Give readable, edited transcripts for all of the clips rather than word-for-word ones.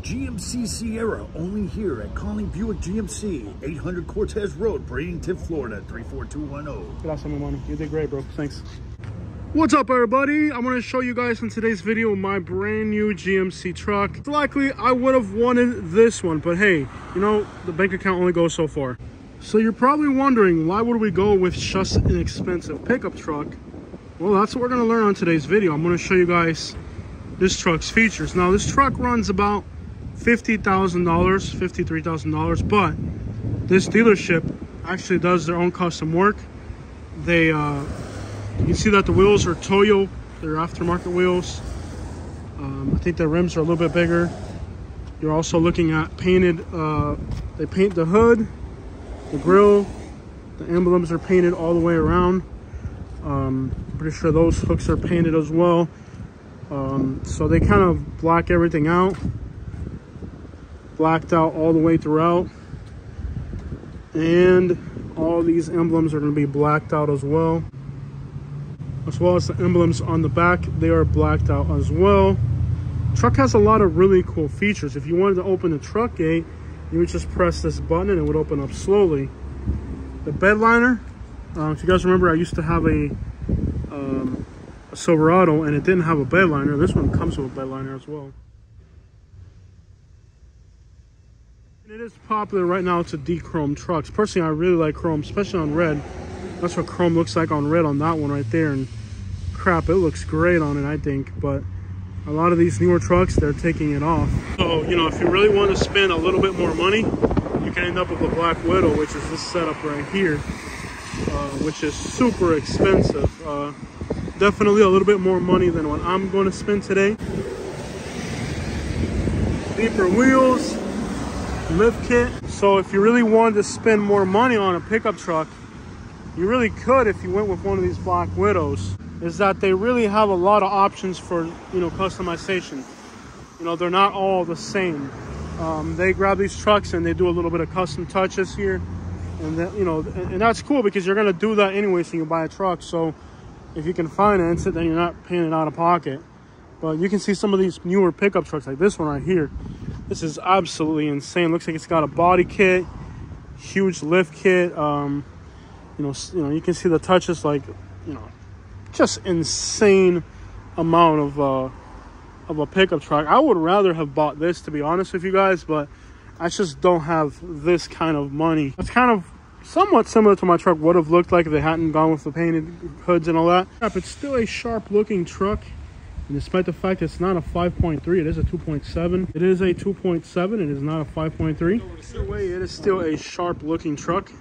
GMC Sierra, only here at Calling Buick GMC, 800 Cortez Road, Bradenton, Florida, 34210. Gracias, mi mano. You did great, bro. Thanks. What's up, everybody? I'm going to show you guys in today's video my brand new GMC truck. Likely, I would have wanted this one, but hey, you know, the bank account only goes so far. So you're probably wondering, why would we go with just an expensive pickup truck? Well, that's what we're going to learn on today's video. I'm going to show you guys this truck's features. Now, this truck runs about $50,000, $53,000, but this dealership actually does their own custom work. They you can see that the wheels are Toyo, they're aftermarket wheels. I think the rims are a little bit bigger. You're also looking at painted, they paint the hood, the grille, the emblems are painted all the way around. Pretty sure those hooks are painted as well. So they kind of black everything out. Blacked out all the way throughout, and all these emblems are going to be blacked out as well as the emblems on the back. They are blacked out as well. Truck has a lot of really cool features. If you wanted to open the truck gate, you would just press this button and it would open up slowly. The bed liner, if you guys remember, I used to have a Silverado and it didn't have a bed liner. This one comes with a bed liner as well. It is popular right now to de-chrome trucks. Personally, I really like chrome, especially on red. That's what chrome looks like on red on that one right there. And crap, it looks great on it, I think. But a lot of these newer trucks, they're taking it off. So, you know, if you really want to spend a little bit more money, you can end up with a Black Widow, which is this setup right here, which is super expensive. Definitely a little bit more money than what I'm going to spend today. Deeper wheels. Lift kit. So if you really wanted to spend more money on a pickup truck, you really could if you went with one of these Black Widows. Is that they really have a lot of options for, you know, customization. You know, they're not all the same. They grab these trucks and they do a little bit of custom touches here, and that, you know, and that's cool because you're gonna do that anyways when you buy a truck. So if you can finance it, then you're not paying it out of pocket. But you can see some of these newer pickup trucks, like this one right here. This is absolutely insane. Looks like it's got a body kit, huge lift kit. You know, you can see the touches, like, you know, just insane amount of a pickup truck. I would rather have bought this, to be honest with you guys, but I just don't have this kind of money. It's kind of somewhat similar to my truck would have looked like if they hadn't gone with the painted hoods and all that. It's still a sharp looking truck. And despite the fact it's not a 5.3, it is a 2.7. It is a 2.7, it is not a 5.3. Either way, it is still a sharp looking truck.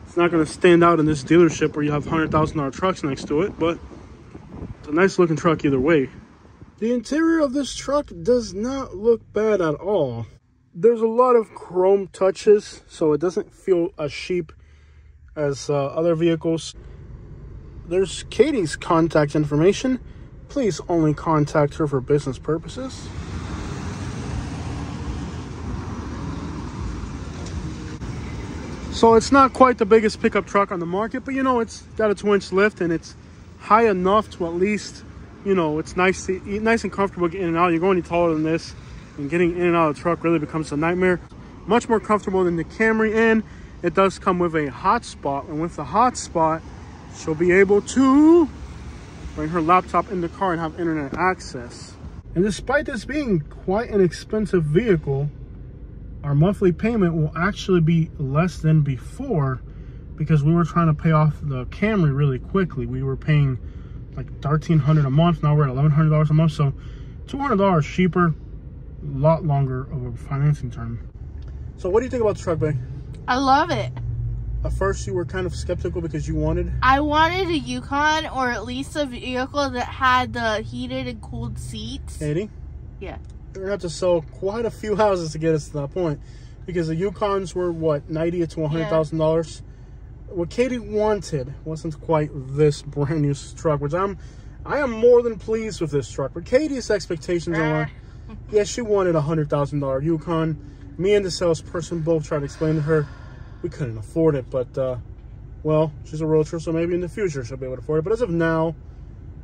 It's not going to stand out in this dealership where you have $100,000 trucks next to it, but it's a nice looking truck either way. The interior of this truck does not look bad at all. There's a lot of chrome touches, so it doesn't feel as cheap as other vehicles. There's Katie's contact information. Please only contact her for business purposes. So it's not quite the biggest pickup truck on the market, but you know, it's got a 2-inch lift and it's high enough to at least, you know, it's nice and comfortable getting in and out. You're going any taller than this, and getting in and out of the truck really becomes a nightmare. Much more comfortable than the Camry, and it does come with a hotspot. And with the hotspot, she'll be able to bring her laptop in the car and have internet access. And despite this being quite an expensive vehicle, our monthly payment will actually be less than before because we were trying to pay off the Camry really quickly. We were paying like $1,300 a month. Now we're at $1,100 a month. So $200 cheaper, a lot longer of a financing term. So what do you think about the truck, babe? I love it. At first you were kind of skeptical because you wanted? I wanted a Yukon, or at least a vehicle that had the heated and cooled seats. Katie? Yeah. We're gonna have to sell quite a few houses to get us to that point, because the Yukons were what, $90,000 to $100,000. What Katie wanted wasn't quite this brand new truck, which I am more than pleased with this truck. But Katie's expectations are, yeah, she wanted a $100,000 Yukon. Me and the salesperson both tried to explain to her we couldn't afford it, but well, she's a realtor, so maybe in the future she'll be able to afford it. But as of now,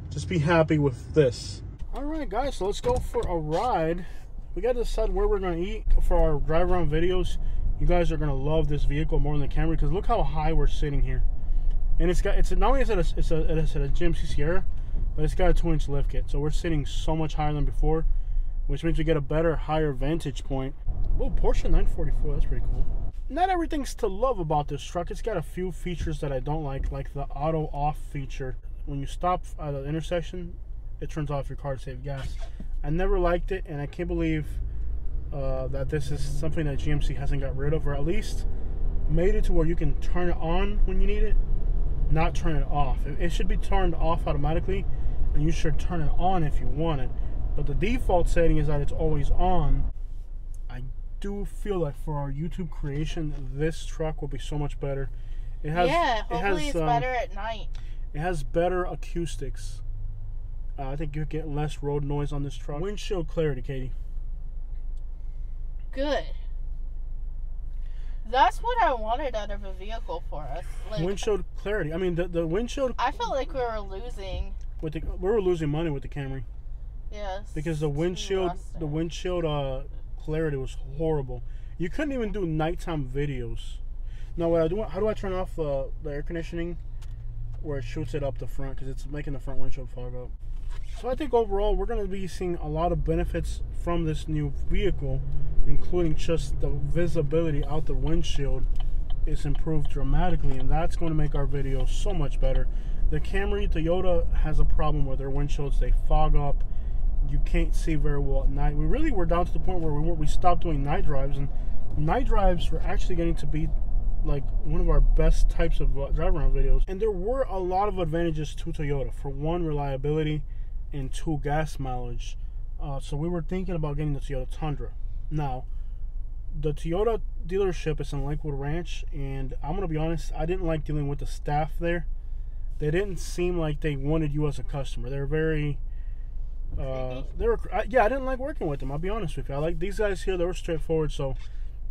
just be happy with this. All right, guys, so let's go for a ride we got to decide where we're going to eat for our drive around videos. You guys are going to love this vehicle more than the Camry because look how high we're sitting here. And it's not only is it a GMC Sierra, but it's got a 2-inch lift kit. So we're sitting so much higher than before, which means we get a better, higher vantage point. Oh, Porsche 944, that's pretty cool. Not everything's to love about this truck. It's got a few features that I don't like the auto off feature. When you stop at an intersection, it turns off your car to save gas. I never liked it, and I can't believe that this is something that GMC hasn't got rid of, or at least made it to where you can turn it on when you need it, not turn it off. It should be turned off automatically, and you should turn it on if you want it. But the default setting is that it's always on. I do feel like for our YouTube creation, this truck will be so much better. It has, hopefully it's better at night. It has better acoustics. I think you get less road noise on this truck. Windshield clarity, Katie. Good. That's what I wanted out of a vehicle for us. Like, windshield clarity. I mean, the windshield. I felt like we were losing. We were losing money with the Camry. Yes. Because the windshield clarity was horrible. You couldn't even do nighttime videos. Now, how do I turn off the air conditioning where it shoots it up the front because it's making the front windshield fog up? So I think overall we're going to be seeing a lot of benefits from this new vehicle, including just the visibility out the windshield is improved dramatically, and that's going to make our videos so much better. The Camry, Toyota has a problem with their windshields. They fog up. You can't see very well at night. We really were down to the point where we stopped doing night drives, and night drives were actually getting to be like one of our best types of drive around videos. And there were a lot of advantages to Toyota. For one, reliability, and 2, gas mileage. So we were thinking about getting the Toyota Tundra. Now, the Toyota dealership is in Lakewood Ranch, and I'm gonna be honest, I didn't like dealing with the staff there. They didn't seem like they wanted you as a customer. They're very I didn't like working with them, I'll be honest with you. I like these guys here. They were straightforward. So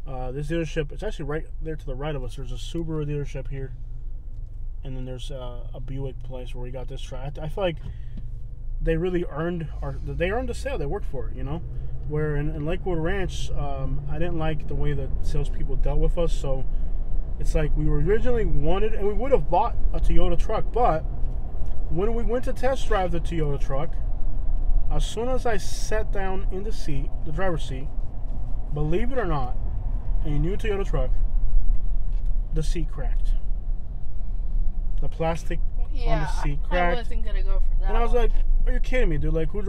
this dealership, it's actually right there to the right of us. There's a Subaru dealership here, and then there's a Buick place where we got this truck. I feel like they really earned the sale. They worked for it, you know. Where in Lakewood Ranch, I didn't like the way the salespeople dealt with us. So it's like we were originally wanted, and we would have bought a Toyota truck, but when we went to test drive the Toyota truck, as soon as I sat down in the driver's seat, believe it or not, in a new Toyota truck, the seat cracked. The plastic on the seat cracked. I wasn't gonna go for that. And I was like, "Are you kidding me, dude? Like, who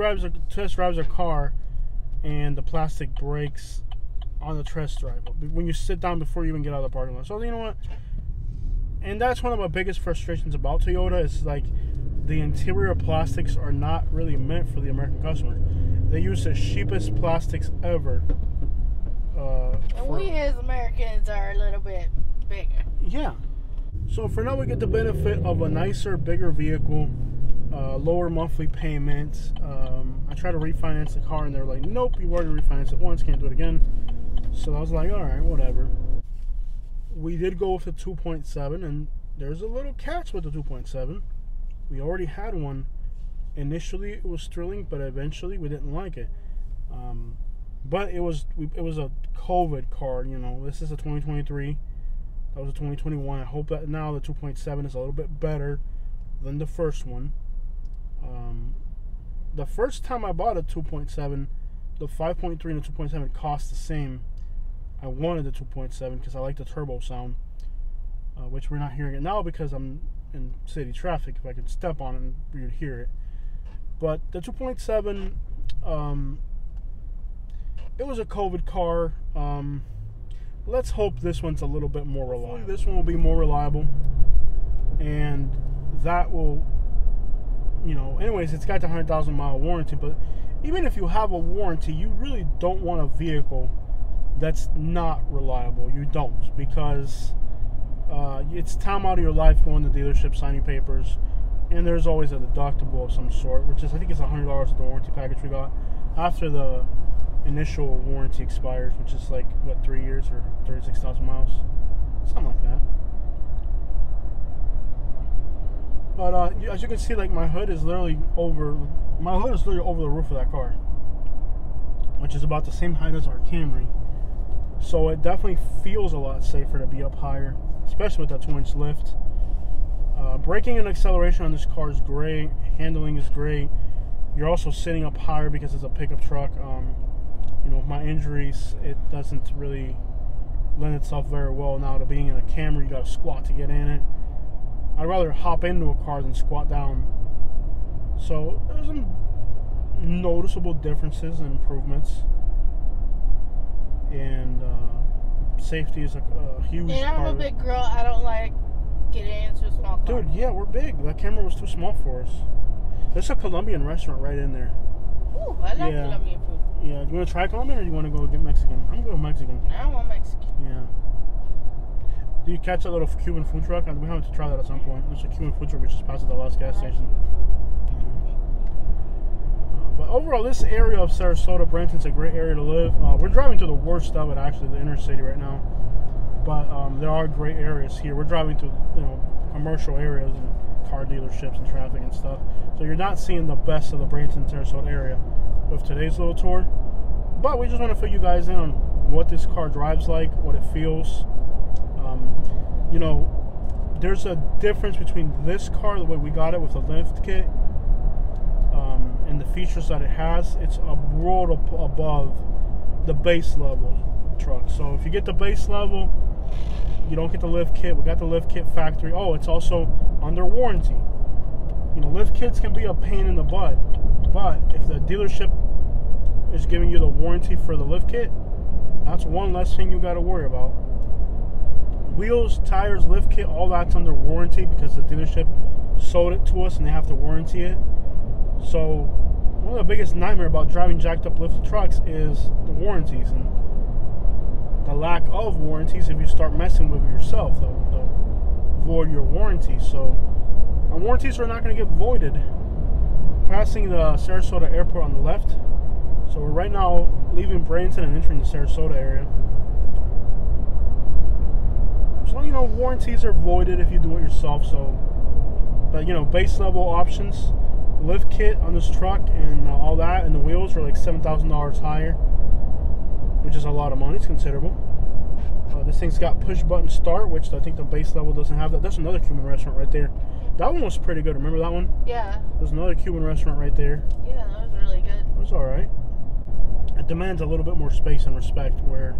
test drives a car, and the plastic breaks on the test drive when you sit down before you even get out of the parking lot?" So you know what? And that's one of my biggest frustrations about Toyota is like the interior plastics are not really meant for the American customer. They use the cheapest plastics ever. And we as Americans are a little bit bigger. Yeah. So for now we get the benefit of a nicer, bigger vehicle, lower monthly payments. I tried to refinance the car and they're like, nope, you've already refinanced it once, can't do it again. So I was like, alright, whatever. We did go with the 2.7, and there's a little catch with the 2.7. We already had one. Initially it was thrilling, but eventually we didn't like it. But it was a COVID car, you know. This is a 2023. That was a 2021. I hope that now the 2.7 is a little bit better than the first one. The first time I bought a 2.7, the 5.3 and the 2.7 cost the same. I wanted the 2.7 because I like the turbo sound, which we're not hearing it now because I'm in city traffic. If I could step on it, you'd hear it. But the 2.7, it was a COVID car. Let's hope this one's a little bit more reliable. Hopefully this one will be more reliable, and that will, you know, anyways, it's got the 100,000 mile warranty. But even if you have a warranty, you really don't want a vehicle that's not reliable. You don't, because it's time out of your life going to the dealership, signing papers, and there's always a deductible of some sort, which is, I think it's $100 of the warranty package we got after the initial warranty expires, which is like, what, 3 years or 36,000 miles, something like that. But as you can see, like, my hood is literally over the roof of that car. which is about the same height as our Camry. So it definitely feels a lot safer to be up higher, especially with that 2-inch lift. Braking and acceleration on this car is great. Handling is great. You're also sitting up higher because it's a pickup truck. You know, with my injuries, it doesn't really lend itself very well now to being in a Camry. You got to squat to get in it. I'd rather hop into a car than squat down. So there's some noticeable differences and improvements. And safety is a huge part. And I'm a big girl. I don't like getting into a small car. Dude, yeah, we're big. That camera was too small for us. There's a Colombian restaurant right in there. Ooh, I like Colombian food. Yeah, do you want to try Colombian or do you want to go get Mexican? I'm going Mexican. I want Mexican. Yeah. Do you catch that little Cuban food truck? We have to try that at some point. There's a Cuban food truck which just passes the last gas station. But overall, this area of Sarasota, Bradenton's a great area to live. We're driving to the worst of it, actually, the inner city right now. But there are great areas here. We're driving to, you know, commercial areas and car dealerships and traffic and stuff. So you're not seeing the best of the Bradenton, Sarasota area with today's little tour. But we just want to fill you guys in on what this car drives like, what it feels. You know, there's a difference between this car, the way we got it with the lift kit, and the features that it has. It's a world above the base level truck. So if you get the base level, you don't get the lift kit. We got the lift kit factory. Oh, it's also under warranty. You know, lift kits can be a pain in the butt, but if the dealership is giving you the warranty for the lift kit, that's one less thing you got to worry about. Wheels, tires, lift kit, all that's under warranty because the dealership sold it to us and they have to warranty it. So one of the biggest nightmares about driving jacked up lifted trucks is the warranties and the lack of warranties. If you start messing with it yourself, they'll void your warranty. So our warranties are not going to get voided. Passing the Sarasota airport on the left. So we're right now leaving Bradenton and entering the Sarasota area. So, you know, warranties are voided if you do it yourself. So, but, you know, base level options, lift kit on this truck and all that, and the wheels are like $7,000 higher, which is a lot of money. It's considerable. This thing's got push button start, which I think the base level doesn't have that. That's another Cuban restaurant right there. That one was pretty good. Remember that one? Yeah. There's another Cuban restaurant right there. Yeah, that was really good. It was all right. It demands a little bit more space and respect, where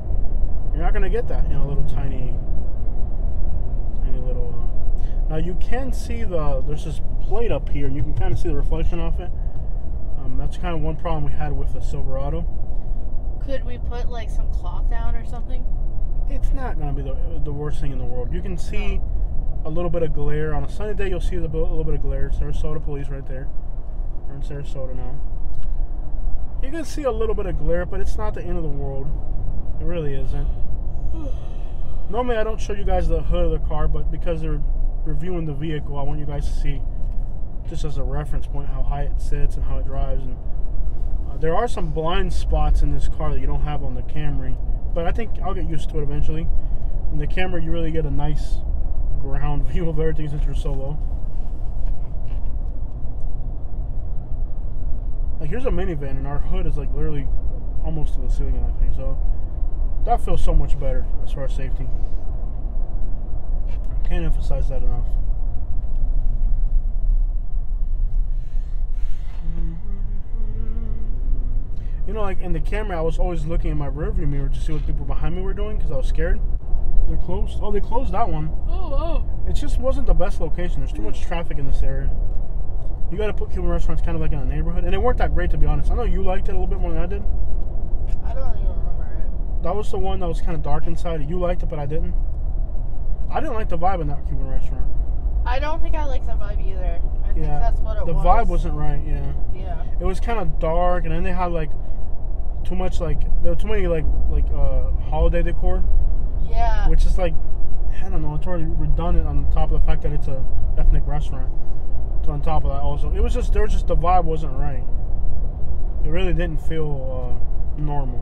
you're not going to get that in a little tiny little. Now you can see there's this plate up here, and you can kind of see the reflection off it. That's kind of one problem we had with the Silverado. Could we put like some cloth down or something? It's not going to be the worst thing in the world. You can see a little bit of glare. On a sunny day, you'll see a little bit of glare. Sarasota police right there. We're in Sarasota now. You can see a little bit of glare, but it's not the end of the world. It really isn't. Normally, I don't show you guys the hood of the car, but because they're reviewing the vehicle, I want you guys to see, just as a reference point, how high it sits and how it drives. And there are some blind spots in this car that you don't have on the Camry, but I think I'll get used to it eventually. In the Camry, you really get a nice ground view of everything since you're so low. Like, here's a minivan, and our hood is like literally almost to the ceiling of that thing, so that feels so much better as far as safety. Can't emphasize that enough. You know, like in the camera, I was always looking in my rearview mirror to see what people behind me were doing because I was scared. They're closed. Oh, they closed that one. Oh. It just wasn't the best location. There's too much traffic in this area. You got to put Cuban restaurants kind of like in a neighborhood, and they weren't that great, to be honest. I know you liked it a little bit more than I did. I don't even remember it. That was the one that was kind of dark inside. You liked it, but I didn't. I didn't like the vibe in that Cuban restaurant. I don't think I like the vibe either. I think that's what it was. The vibe wasn't right. Yeah. Yeah. It was kind of dark, and then they had like too much like there were too many like holiday decor. Yeah. Which is like, I don't know. It's already redundant on top of the fact that it's a ethnic restaurant. So on top of that, also, it was just the vibe wasn't right. It really didn't feel normal.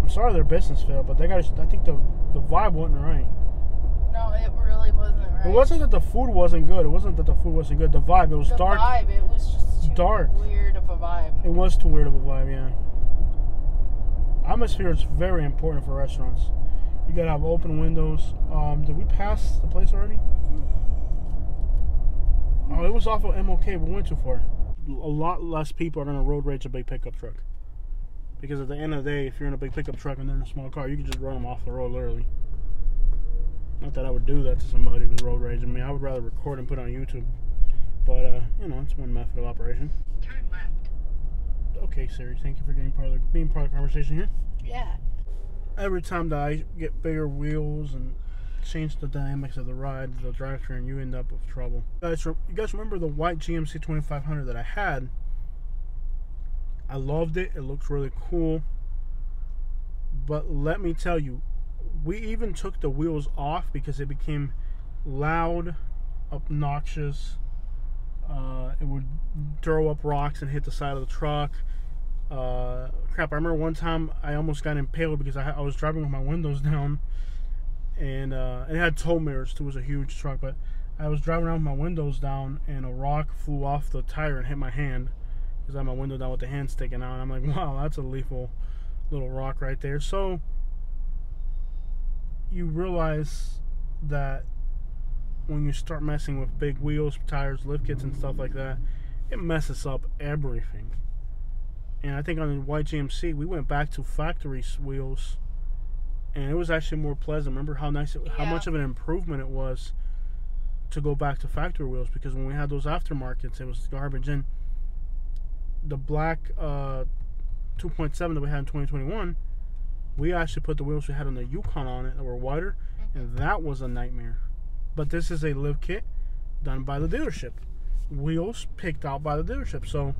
I'm sorry their business failed, but I think the vibe wasn't right. No, it really wasn't right. It wasn't that the food wasn't good. It wasn't that the food wasn't good. The vibe, it was dark. The vibe, it was just too dark. weird of a vibe. It was too weird of a vibe, yeah. Atmosphere is very important for restaurants. You gotta have open windows. Did we pass the place already? Oh, it was off of MOK. We went too far. A lot less people are gonna road rage a big pickup truck. Because at the end of the day, if you're in a big pickup truck and they're in a small car, you can just run them off the road, literally. Not that I would do that to somebody who was road raging me. I would rather record and put it on YouTube. But, you know, it's one method of operation. Turn left. Okay, Siri, thank you for being part of the conversation here. Yeah. Every time that I get bigger wheels and change the dynamics of the ride, the drivetrain, you end up with trouble. You guys remember the white GMC 2500 that I had? I loved it. It looks really cool. But let me tell you, we even took the wheels off because it became loud, obnoxious. It would throw up rocks and hit the side of the truck. Crap, I remember one time I almost got impaled because I was driving with my windows down. And it had tow mirrors too. It was a huge truck. But I was driving around with my windows down and a rock flew off the tire and hit my hand. Because I had my window down with the hand sticking out. And I'm like, wow, that's a lethal little rock right there. So you realize that when you start messing with big wheels, tires, lift kits and stuff like that, it messes up everything. And I think on the white GMC, we went back to factory wheels, and it was actually more pleasant. Remember how nice, how much of an improvement it was to go back to factory wheels, because when we had those aftermarkets, it was garbage. And the black 2.7 that we had in 2021, we actually put the wheels we had on the Yukon on it that were wider, and that was a nightmare. But this is a lift kit done by the dealership. Wheels picked out by the dealership. So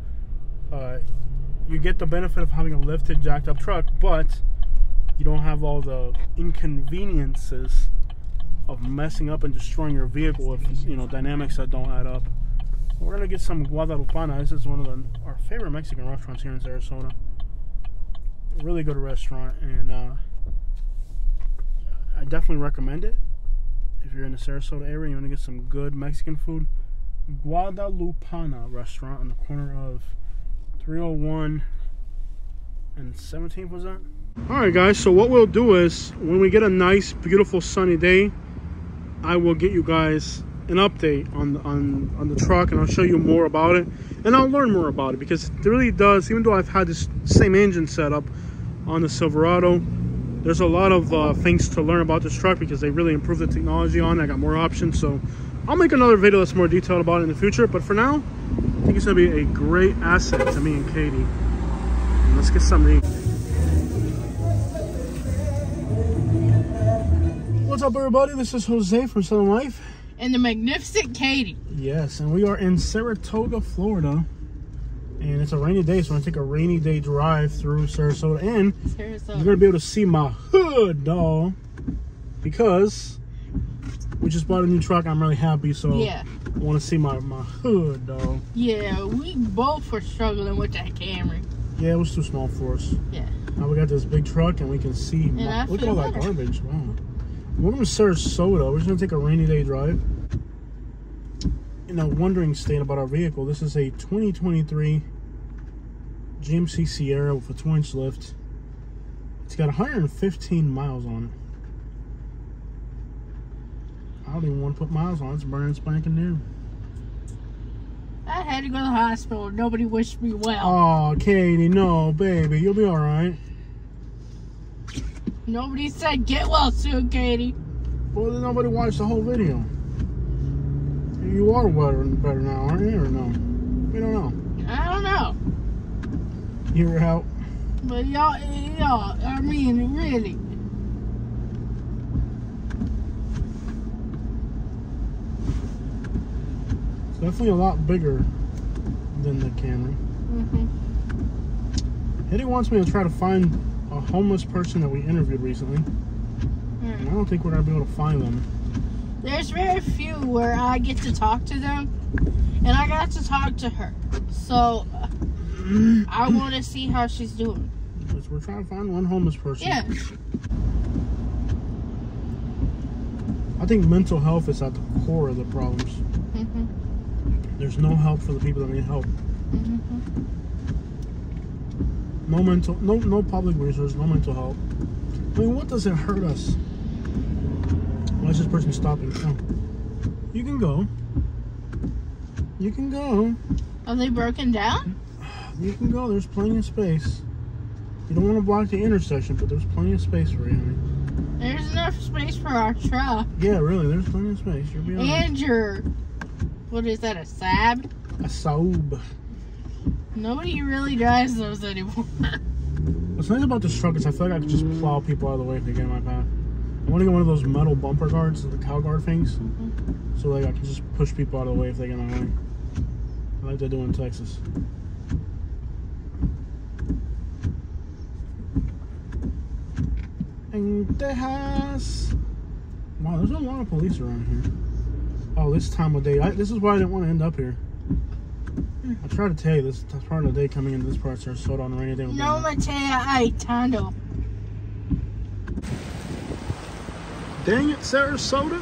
you get the benefit of having a lifted, jacked up truck, but you don't have all the inconveniences of messing up and destroying your vehicle with, you know, dynamics that don't add up. We're gonna get some Guadalupana. This is one of our favorite Mexican restaurants here in Sarasota. A really good restaurant, and I definitely recommend it. If you're in the Sarasota area and you want to get some good Mexican food, Guadalupana restaurant on the corner of 301 and 17th, was that? Alright guys, so what we'll do is, when we get a nice, beautiful, sunny day, I will get you guys an update on the truck, and I'll show you more about it, and I'll learn more about it, because it really does, even though I've had this same engine setup on the Silverado, there's a lot of things to learn about this truck, because they really improved the technology on it. I got more options, so I'll make another video that's more detailed about it in the future. But for now, I think it's going to be a great asset to me and Katie. And let's get something to eat. What's up, everybody? This is Jose from Southern Life. And the magnificent Katie. Yes, and we are in Saratoga, Florida. And it's a rainy day, so I'm going to take a rainy day drive through Sarasota. And you're going to be able to see my hood, dog. Because we just bought a new truck. I'm really happy, so yeah, I want to see my hood, dog. Yeah, we both were struggling with that Camry. Yeah, it was too small for us. Yeah. Now we got this big truck, and we can see. Look at all that garbage. Wow. Welcome to Sarasota. We're just going to take a rainy day drive. In a wondering state about our vehicle, this is a 2023 GMC Sierra with a 2-inch lift. It's got 115 miles on it. I don't even want to put miles on it. It's burning spanking new. I had to go to the hospital. Nobody wished me well. Oh, Katie, no, baby. You'll be all right. Nobody said get well soon, Katie. Well, then nobody watched the whole video. You are better now, aren't you, or no? We don't know. I don't know. You're out. But y'all, I mean, really. It's definitely a lot bigger than the Camry. Eddie wants me to try to find a homeless person that we interviewed recently. And I don't think we're going to be able to find them. There's very few where I get to talk to them, and I got to talk to her. So, I want to see how she's doing. We're trying to find one homeless person. Yeah. I think mental health is at the core of the problems. There's no help for the people that need help. No public resource, no mental health. I mean, what does it hurt us? Why is this person stopping? Oh. You can go. You can go. Are they broken down? You can go. There's plenty of space. You don't want to block the intersection, but there's plenty of space for you. There's enough space for our truck. Yeah, really. There's plenty of space. You'll be alright. And your, what is that, a Saab? A Saab. Nobody really drives those anymore. What's nice about this truck is I feel like I can just plow people out of the way if they get in my path. I want to get one of those metal bumper guards, the cow guard things, so like I can just push people out of the way if they get in my way. Like they do in Texas. In Texas. Wow, there's a lot of police around here. Oh, this time of day. This is why I didn't want to end up here. I tried to tell you this part of the day coming into this part of Sarasota on a rainy day. No, Matea, ay, Tondo. Dang it, Sarasota.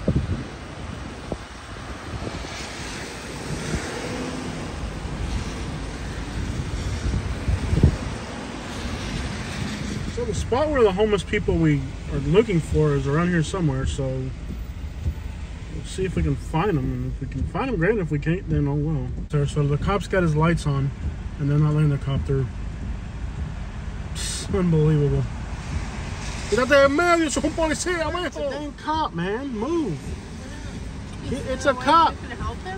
So the spot where the homeless people we are looking for is around here somewhere, so we'll see if we can find them. And if we can find them, great. And if we can't, then oh well. Sarasota, the cop's got his lights on, and they're not letting the cop through. It's unbelievable. Get out there, man! It's a dang cop, man. Move. It's a cop.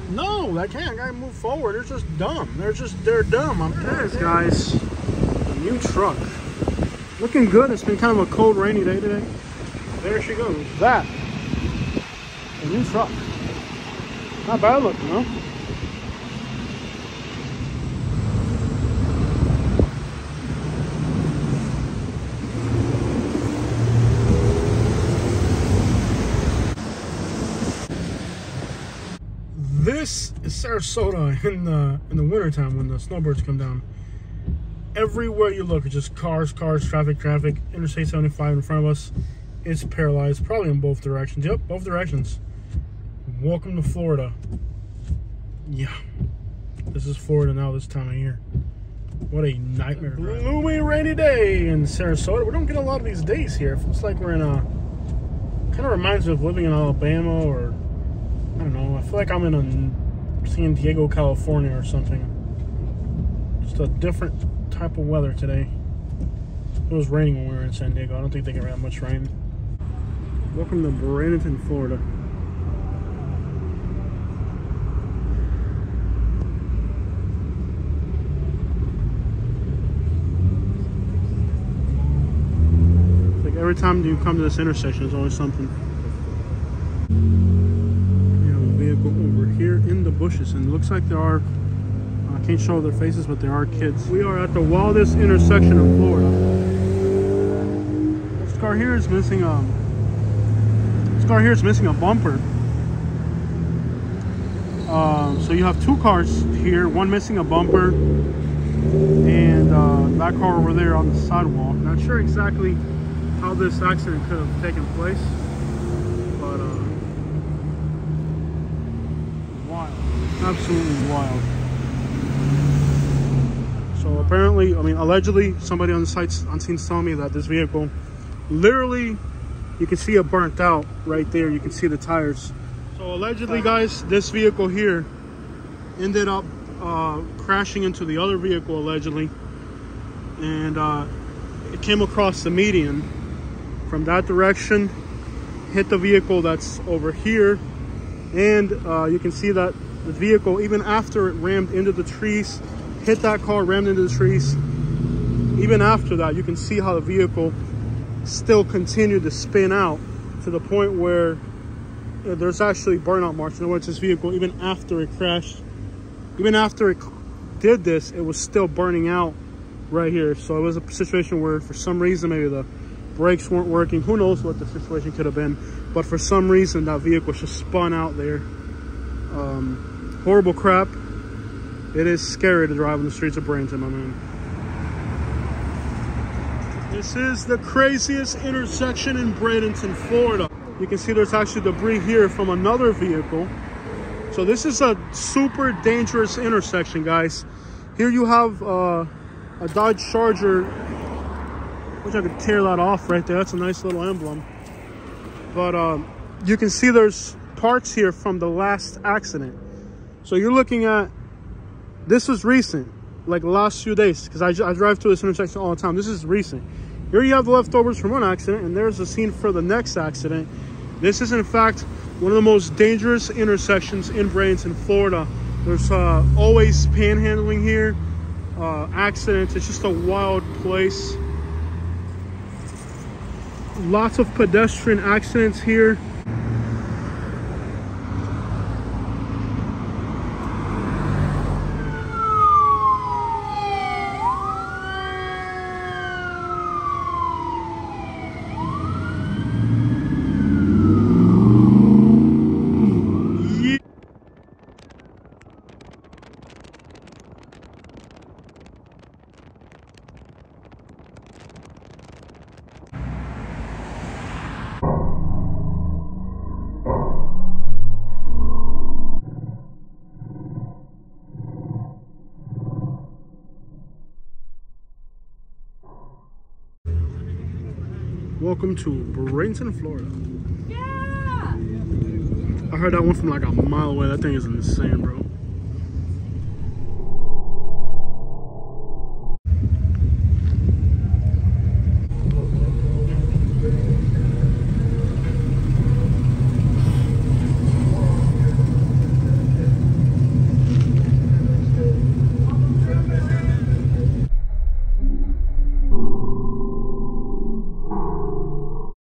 No, I can't. I gotta move forward. They're just dumb. They're dumb. I'm pissed, guys. A new truck. Looking good. It's been kind of a cold, rainy day today. There she goes. That. A new truck. Not bad looking, huh? This is Sarasota in the wintertime when the snowbirds come down. Everywhere you look, it's just cars, traffic. Interstate 75 in front of us. It's paralyzed, probably in both directions. Yep, both directions. Welcome to Florida. Yeah, this is Florida now this time of year. What a nightmare. Gloomy, rainy day in Sarasota. We don't get a lot of these days here. It feels like we're in a... kind of reminds me of living in Alabama or... I don't know. I feel like I'm in San Diego, California or something. Just a different type of weather today. It was raining when we were in San Diego. I don't think they get that much rain. Welcome to Bradenton, Florida. It's like every time you come to this intersection, there's always something. Over here in the bushes, and it looks like there are, I can't show their faces, but there are kids. We are at the wildest intersection in Florida. This car here is missing a bumper. So you have two cars here, one missing a bumper, and that car over there on the sidewalk. Not sure exactly how this accident could have taken place, but absolutely wild. So apparently, I mean, allegedly, somebody on the scene's telling me that this vehicle, literally, you can see it burnt out right there. You can see the tires. So allegedly, guys, this vehicle here ended up crashing into the other vehicle, allegedly, and it came across the median from that direction, hit the vehicle that's over here, and you can see that the vehicle, even after it rammed into the trees, hit that car, rammed into the trees, even after that, you can see how the vehicle still continued to spin out to the point where there's actually burnout marks. In other words, this vehicle, even after it crashed, even after it did this, it was still burning out right here. So it was a situation where for some reason, maybe the brakes weren't working. Who knows what the situation could have been. But for some reason, that vehicle just spun out there. Horrible crap. It is scary to drive on the streets of Bradenton, my man. This is the craziest intersection in Bradenton, Florida. You can see there's actually debris here from another vehicle. So this is a super dangerous intersection, guys. Here you have a Dodge Charger, which I could tear that off right there. That's a nice little emblem. But you can see there's parts here from the last accident. So you're looking at, this was recent, like the last few days, because I drive through this intersection all the time. This is recent. Here you have the leftovers from one accident, and there's the scene for the next accident. This is in fact one of the most dangerous intersections in Bradenton, Florida. There's always panhandling here, accidents. It's just a wild place. Lots of pedestrian accidents here. Welcome to Bradenton, Florida. Yeah! I heard that one from like a mile away. That thing is insane, bro.